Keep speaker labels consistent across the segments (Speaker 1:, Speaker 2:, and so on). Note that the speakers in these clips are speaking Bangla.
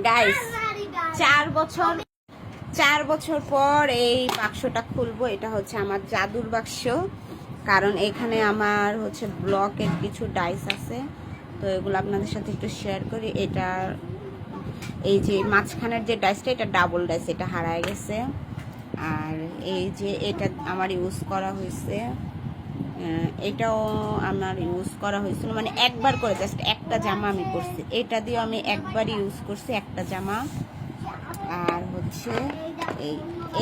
Speaker 1: গাইস 4 বছর পর এই বাক্সটা খুলবো। এটা হচ্ছে আমার জাদুর বাক্স, কারণ এখানে আমার হচ্ছে ব্লকের কিছু ডাইস আছে, তো এগুলো আপনাদের সাথে একটু শেয়ার করি। এটা এই যে মাঝখানের যে ডাইসটা, এটা ডাবল ডাইস, এটা হারায় গেছে। আর এই যে এটা আমার ইউজ করা হয়েছে, এটাও আমার ইউজ করা হয়েছিল, মানে একবার করে জাস্ট একটা জামা আমি করছি, এটা দিয়ে আমি একবার ইউজ করছি একটা জামা। আর হচ্ছে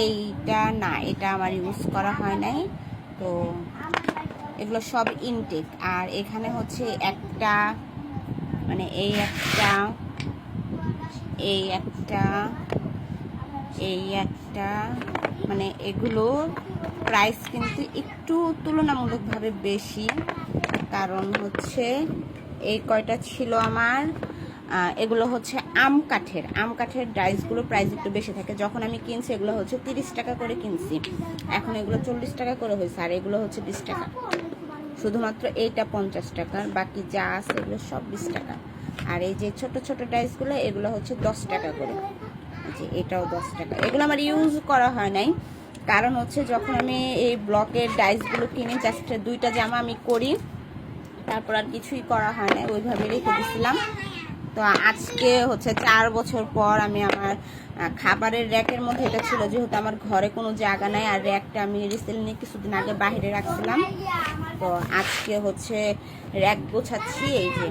Speaker 1: এইটা না, এটা আমার ইউজ করা হয় নাই। তো এগুলো সব ইনটেক। আর এখানে হচ্ছে একটা, মানে এই একটা, এই একটা, এই একটা, মানে এগুলো প্রাইস কিন্তু একটু তুলনামূলকভাবে বেশি, কারণ হচ্ছে এই কয়টা ছিল আমার, এগুলো হচ্ছে আম কাঠের ডাইসগুলো প্রাইস একটু বেশি থাকে। যখন আমি কিনছি এগুলো হচ্ছে 30 টাকা করে কিনছি, এখন এগুলো 40 টাকা করে হয়েছে। আর এগুলো হচ্ছে 20 টাকা, শুধুমাত্র এইটা 50 টাকার, বাকি যা আছে এগুলো সব 20 টাকা। আর এই যে ছোট ছোট ডাইসগুলো, এগুলো হচ্ছে 10 টাকা করে, যে এটাও 10 টাকা। এগুলো আমার ইউজ করা হয় নাই, কারণ হচ্ছে যখন আমি এই ব্লকের ডাইসগুলো কিনি জাস্ট 2টা জামা আমি করি, তারপর আর কিছুই করা হয় না, ওইভাবে রেখে দিয়েছিলাম। তো আজকে হচ্ছে 4 বছর পর আমি আমার খাবারের র্যাকের মধ্যে এটা ছিল, যেহেতু আমার ঘরে কোনো জায়গা নাই, আর র্যাকটা আমি রিসেন্টলি কিছুদিন আগে বাইরে রাখছিলাম। তো আজকে হচ্ছে র্যাক গোছাচ্ছি, এই যে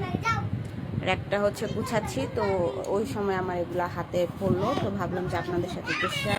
Speaker 1: র্যাকটা হচ্ছে গুছাচ্ছি, তো ওই সময় আমার এগুলা হাতে পড়লো, তো ভাবলাম যে আপনাদের সাথে একটু শেয়ার